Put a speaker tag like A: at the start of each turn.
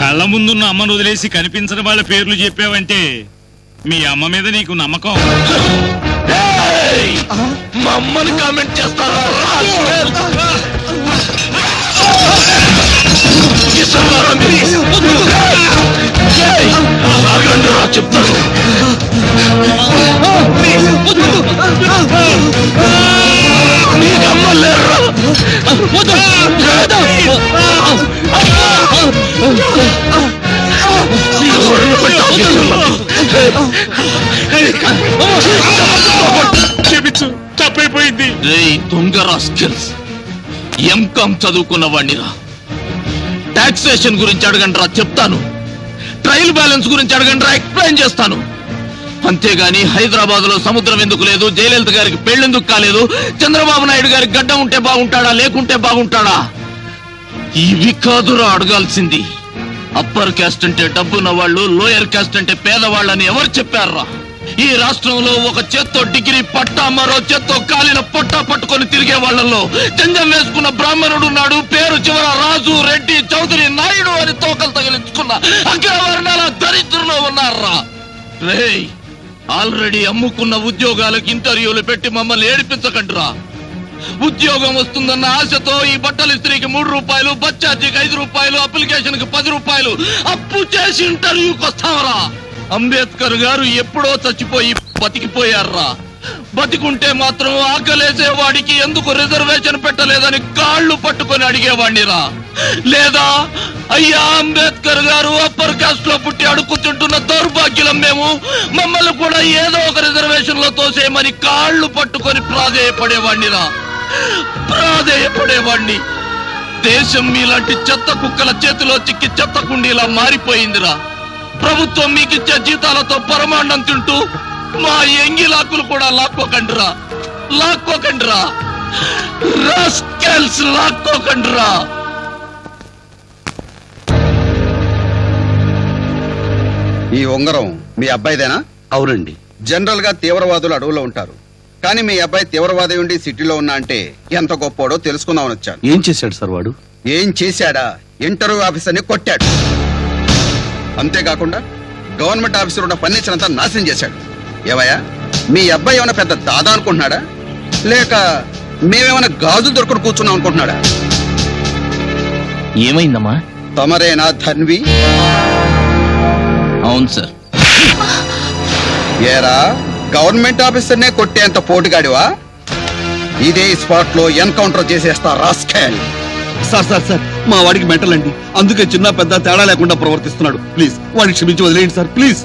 A: కళ్ళ ముందున్న అమ్మను వదిలేసి కనిపించిన వాళ్ళ పేర్లు చెప్పావంటే మీ అమ్మ మీద నీకు నమ్మకం.
B: మా అమ్మని కామెంట్ చేస్తారా? చెప్తాను.
A: క్షమించు, తప్పైపోయింది.
B: దొంగ రాస్కెల్స్, ఎంకామ్ చదువుకున్న వాడినిరా. టాక్సేషన్ గురించి అడగండి రా, చెప్తాను. ట్రయల్ బ్యాలెన్స్ గురించి అడగండి రా, ఎక్స్ప్లెయిన్ చేస్తాను. అంతేగాని హైదరాబాద్ లో సముద్రం ఎందుకు లేదు, జయలలిత గారికి పెళ్ళెందుకు కాలేదు, చంద్రబాబు నాయుడు గారికి గడ్డ ఉంటే బాగుంటాడా లేకుంటే బాగుంటాడా, ఇవి కాదురా అడగాల్సింది. అప్పర్ క్యాస్ట్ అంటే డబ్బున్న వాళ్ళు, లోయర్ క్యాస్ట్ అంటే పేదవాళ్ళని ఎవరు చెప్పారా? ఈ రాష్ట్రంలో ఒక చేత్తో డిగ్రీ పట్టా, మరో చేత్తో కాలిన పొట్టా పట్టుకొని తిరిగే వాళ్ళల్లో జంజం వేసుకున్న బ్రాహ్మణుడు ఉన్నాడు. పేరు చివర రాజు, రెడ్డి, చౌదరి, నాయుడు అని తోకలు తగిలించుకున్న అగ్రవర్ణాల దరిద్రులు ఉన్నారా. రేయ్, ఆల్రెడీ అమ్ముకున్న ఉద్యోగాలకు ఇంటర్వ్యూలు పెట్టి మమ్మల్ని ఏడిపించకండిరా. ఉద్యోగం వస్తుందన్న ఆశతో ఈ బట్టల ఇస్త్రీకి 3 రూపాయలు, బస్ ఛార్జీకి 5 రూపాయలు, అప్లికేషన్ కి 10 రూపాయలు అప్పు చేసి ఇంటర్వ్యూకి వస్తావరా. అంబేద్కర్ గారు ఎప్పుడో చచ్చిపోయి బతికిపోయారా. బతికుంటే మాత్రం ఆకలేసే వాడికి ఎందుకు రిజర్వేషన్ పెట్టలేదని కాళ్ళు పట్టుకొని అడిగేవాడినిరా. లేదా అయ్యా అంబేద్కర్ గారు అప్పర్ కాస్ట్ లో పుట్టి అడుక్కుతుంటున్న దౌర్భాగ్యులం మేము, మమ్మల్ని కూడా ఏదో ఒక రిజర్వేషన్ లో తోసేయమని కాళ్ళు పట్టుకొని ప్రాధేయపడేవాడినిరా. ప్రాధేయపడేవాడిని. దేశం మీలాంటి చెత్త కుక్కల చేతిలో చిక్కి చెత్త కుండీలా మారిపోయిందిరా. ప్రభుత్వం మీకిచ్చే జీతాలతో పరమాన్నం తింటూ మా ఎంగిలాకులు కూడా లాక్కోకండిరా, లాక్కోకండిరా రాస్కెల్స్, లాక్కోకండిరా.
C: ఈ ఉంగరం మీ అబ్బాయిదేనా?
B: అవునండి.
C: జనరల్ గా తీవ్రవాదులు అడవులో ఉంటారు, కానీ మీ అబ్బాయి తీవ్రవాది ఉండి సిటీలో ఉన్నా అంటే ఎంత గొప్పోడో తెలుసుకుందామని వచ్చాను.
B: ఏం చేశాడు సార్ వాడు?
C: ఏం చేశాడా? ఇంటర్వ్యూ ఆఫీసర్ని కొట్టాడు. అంతేకాకుండా గవర్నమెంట్ ఆఫీసర్ ఉన్న ఫర్నిచర్ అంతా నాశనం చేశాడు. ఏవయ్యా, మీ అబ్బాయి ఏమైనా పెద్ద దాదా అనుకుంటున్నాడా, లేక మేమేమైనా గాజులు దొరకడు కూర్చున్నాం అనుకుంటున్నాడా?
B: ఏమైందమ్మా?
C: తమరేనా ధన్వి?
B: అవును సార్.
C: ఏరా, గవర్నమెంట్ ఆఫీసర్నే కొట్టేంత పోటుగాడివా? ఇదే స్పాట్ లో ఎన్కౌంటర్ చేసేస్తా రాస్కెల్.
D: సార్ సార్ సార్, మా వాడికి మెంటల్ అండి, అందుకే చిన్న పెద్ద తేడా లేకుండా ప్రవర్తిస్తున్నాడు. ప్లీజ్ వాడిని క్షమించి వదిలేయండి సార్, ప్లీజ్.